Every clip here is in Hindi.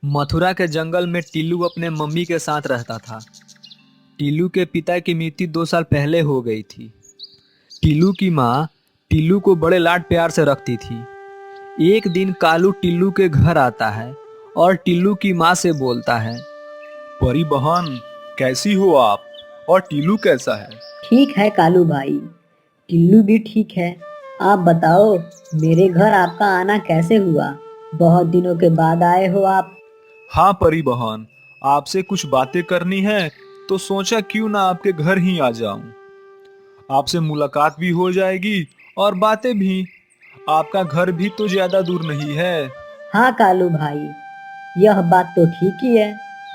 मथुरा के जंगल में टिल्लू अपने मम्मी के साथ रहता था। टिल्लू के पिता की मृत्यु 2 साल पहले हो गई थी। टिल्लू की माँ टिल्लू को बड़े लाड प्यार से रखती थी। एक दिन कालू टिल्लू के घर आता है और टिल्लू की माँ से बोलता है। परी बहन, कैसी हो आप? और टीलू कैसा है? ठीक है कालू भाई, टिल्लू भी ठीक है। आप बताओ, मेरे घर आपका आना कैसे हुआ? बहुत दिनों के बाद आए हो आप। हाँ परी बहन, आपसे कुछ बातें करनी है तो सोचा क्यों ना आपके घर ही आ जाऊं। आपसे मुलाकात भी हो जाएगी और बातें भी। आपका घर भी तो ज्यादा दूर नहीं है। हाँ कालू भाई, यह बात तो ठीक ही है।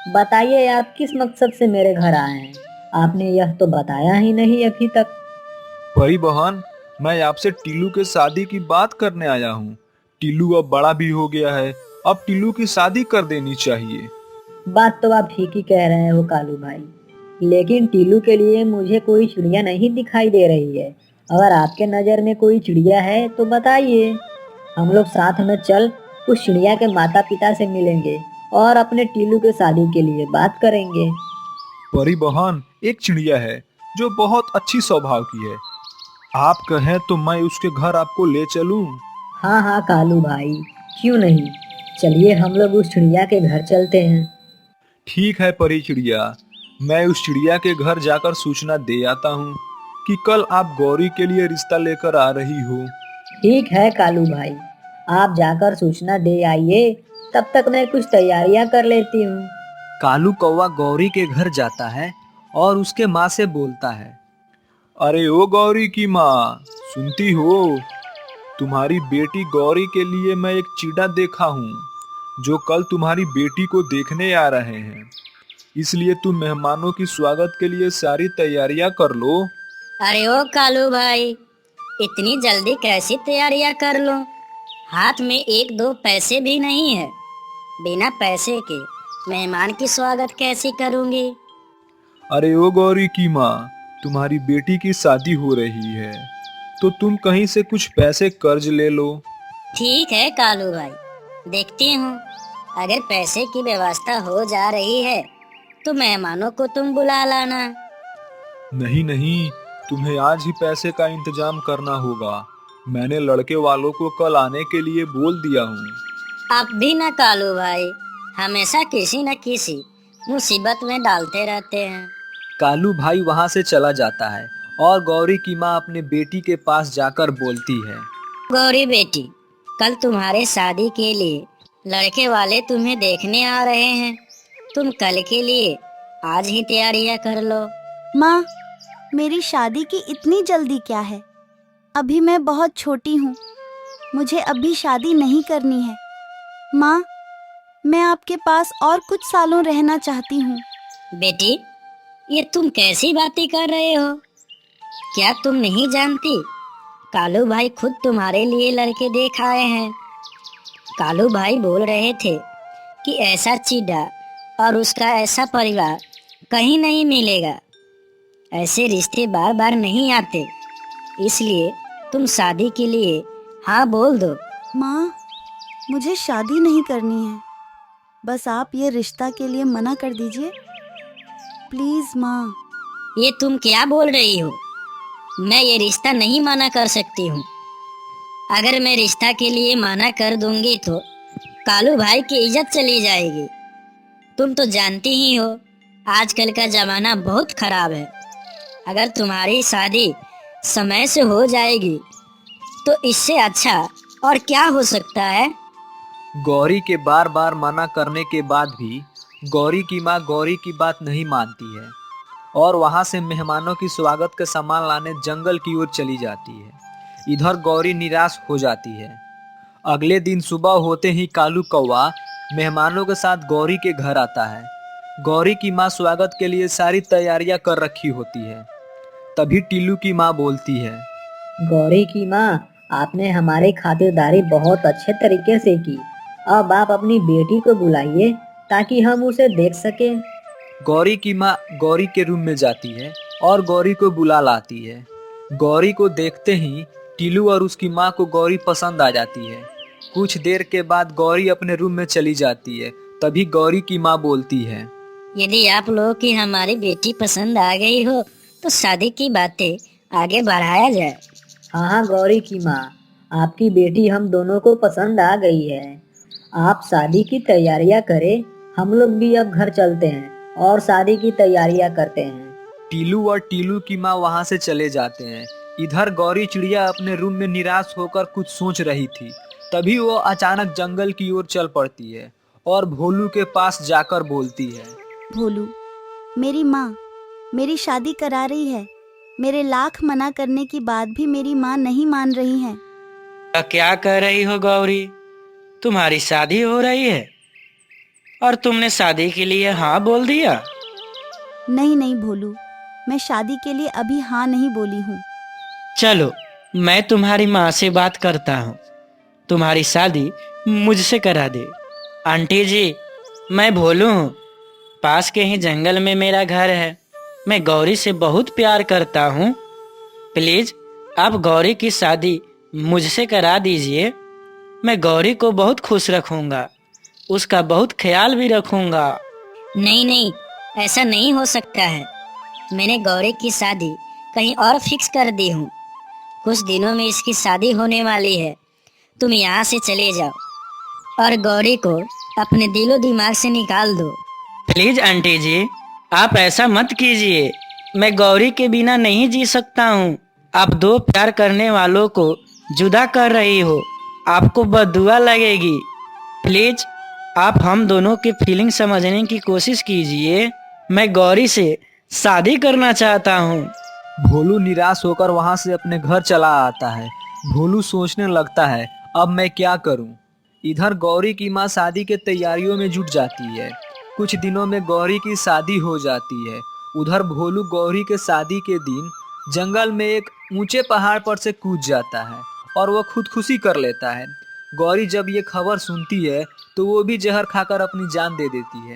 बताइए आप किस मकसद से मेरे घर आए हैं? आपने यह तो बताया ही नहीं अभी तक। परी बहन, मैं आपसे टीलू के शादी की बात करने आया हूँ। टीलू अब बड़ा भी हो गया है, अब टीलू की शादी कर देनी चाहिए। बात तो आप ठीक ही कह रहे हो कालू भाई, लेकिन टीलू के लिए मुझे कोई चिड़िया नहीं दिखाई दे रही है। अगर आपके नज़र में कोई चिड़िया है तो बताइए, हम लोग साथ में चल उस चिड़िया के माता पिता से मिलेंगे और अपने टीलू के शादी के लिए बात करेंगे। परी बहन, एक चिड़िया है जो बहुत अच्छी स्वभाव की है। आप कहें तो मैं उसके घर आपको ले चलूं। हाँ हाँ कालू भाई, क्यों नहीं, चलिए हम लोग उस चिड़िया के घर चलते हैं। ठीक है परी चिड़िया, मैं उस चिड़िया के घर जाकर सूचना दे आता हूँ कि कल आप गौरी के लिए रिश्ता लेकर आ रही हो। ठीक है कालू भाई, आप जाकर सूचना दे आइए, तब तक मैं कुछ तैयारियां कर लेती हूँ। कालू कौवा गौरी के घर जाता है और उसके माँ से बोलता है। अरे ओ गौरी की माँ, सुनती हो? तुम्हारी बेटी गौरी के लिए मैं एक चिड़ा देखा हूँ जो कल तुम्हारी बेटी को देखने आ रहे हैं। इसलिए तुम मेहमानों की स्वागत के लिए सारी तैयारियां कर लो। अरे ओ कालू भाई, इतनी जल्दी कैसी तैयारियां कर लो? हाथ में एक दो पैसे भी नहीं है। बिना पैसे के मेहमान की स्वागत कैसे करूंगी? अरे ओ गौरी की माँ, तुम्हारी बेटी की शादी हो रही है तो तुम कहीं से कुछ पैसे कर्ज ले लो। ठीक है कालू भाई, देखती हूँ। अगर पैसे की व्यवस्था हो जा रही है तो मेहमानों को तुम बुला लाना। नहीं नहीं, तुम्हें आज ही पैसे का इंतजाम करना होगा। मैंने लड़के वालों को कल आने के लिए बोल दिया हूँ। आप भी ना कालू भाई, हमेशा किसी न किसी मुसीबत में डालते रहते हैं। कालू भाई वहां से चला जाता है और गौरी की माँ अपने बेटी के पास जाकर बोलती है। गौरी बेटी, कल तुम्हारे शादी के लिए लड़के वाले तुम्हें देखने आ रहे हैं। तुम कल के लिए आज ही तैयारियां कर लो। माँ, मेरी शादी की इतनी जल्दी क्या है? अभी मैं बहुत छोटी हूँ, मुझे अभी शादी नहीं करनी है। माँ, मैं आपके पास और कुछ सालों रहना चाहती हूँ। बेटी, ये तुम कैसी बातें कर रहे हो? क्या तुम नहीं जानती? कालू भाई खुद तुम्हारे लिए लड़के देख आए हैं। कालू भाई बोल रहे थे कि ऐसा चिड़ा और उसका ऐसा परिवार कहीं नहीं मिलेगा। ऐसे रिश्ते बार बार नहीं आते, इसलिए तुम शादी के लिए हाँ बोल दो। माँ, मुझे शादी नहीं करनी है, बस आप ये रिश्ता के लिए मना कर दीजिए, प्लीज माँ। ये तुम क्या बोल रही हो? मैं ये रिश्ता नहीं माना कर सकती हूँ। अगर मैं रिश्ता के लिए माना कर दूंगी तो कालू भाई की इज्जत चली जाएगी। तुम तो जानती ही हो, आजकल का जमाना बहुत खराब है। अगर तुम्हारी शादी समय से हो जाएगी तो इससे अच्छा और क्या हो सकता है? गौरी के बार बार मना करने के बाद भी गौरी की माँ गौरी की बात नहीं मानती है और वहां से मेहमानों की स्वागत के सामान लाने जंगल की ओर चली जाती है। इधर गौरी निराश हो जाती है। अगले दिन सुबह होते ही कालू कौवा मेहमानों के साथ गौरी के घर आता है। गौरी की माँ स्वागत के लिए सारी तैयारियां कर रखी होती है। तभी टिल्लू की माँ बोलती है। गौरी की माँ, आपने हमारी खातिरदारी बहुत अच्छे तरीके से की। अब आप अपनी बेटी को बुलाइए ताकि हम उसे देख सकें। गौरी की माँ गौरी के रूम में जाती है और गौरी को बुला लाती है। गौरी को देखते ही टीलू और उसकी माँ को गौरी पसंद आ जाती है। कुछ देर के बाद गौरी अपने रूम में चली जाती है तभी गौरी की माँ बोलती है, यदि आप लोगों की हमारी बेटी पसंद आ गई हो तो शादी की बातें आगे बढ़ाया जाए। हाँ हाँ गौरी की माँ, आपकी बेटी हम दोनों को पसंद आ गई है। आप शादी की तैयारियां करें, हम लोग भी अब घर चलते हैं और शादी की तैयारियां करते हैं। टीलू और टीलू की माँ वहां से चले जाते हैं। इधर गौरी चिड़िया अपने रूम में निराश होकर कुछ सोच रही थी। तभी वो अचानक जंगल की ओर चल पड़ती है और भोलू के पास जाकर बोलती है, भोलू, मेरी माँ मेरी शादी करा रही है। मेरे लाख मना करने के बाद भी मेरी माँ नहीं मान रही है। क्या कर रही हो गौरी? तुम्हारी शादी हो रही है और तुमने शादी के लिए हाँ बोल दिया? नहीं नहीं भोलू, मैं शादी के लिए अभी हाँ नहीं बोली हूँ। चलो मैं तुम्हारी माँ से बात करता हूँ, तुम्हारी शादी मुझसे करा दे। आंटी जी, मैं भोलू हूँ। पास के ही जंगल में मेरा घर है। मैं गौरी से बहुत प्यार करता हूँ। प्लीज आप गौरी की शादी मुझसे करा दीजिए। मैं गौरी को बहुत खुश रखूंगा, उसका बहुत ख्याल भी रखूंगा। नहीं नहीं, ऐसा नहीं हो सकता है। मैंने गौरी की शादी कहीं और फिक्स कर दी हूँ। कुछ दिनों में इसकी शादी होने वाली है। तुम यहाँ से चले जाओ और गौरी को अपने दिलो दिमाग से निकाल दो। प्लीज आंटी जी, आप ऐसा मत कीजिए। मैं गौरी के बिना नहीं जी सकता हूँ। आप दो प्यार करने वालों को जुदा कर रही हो, आपको बददुआ लगेगी। प्लीज आप हम दोनों की फीलिंग समझने की कोशिश कीजिए। मैं गौरी से शादी करना चाहता हूँ। भोलू निराश होकर वहां से अपने घर चला आता है। भोलू सोचने लगता है, अब मैं क्या करूं? इधर गौरी की माँ शादी के तैयारियों में जुट जाती है। कुछ दिनों में गौरी की शादी हो जाती है। उधर भोलू गौरी के शादी के दिन जंगल में एक ऊंचे पहाड़ पर से कूद जाता है और वो खुदकुशी कर लेता है। गौरी जब ये खबर सुनती है तो वो भी जहर खाकर अपनी जान दे देती है।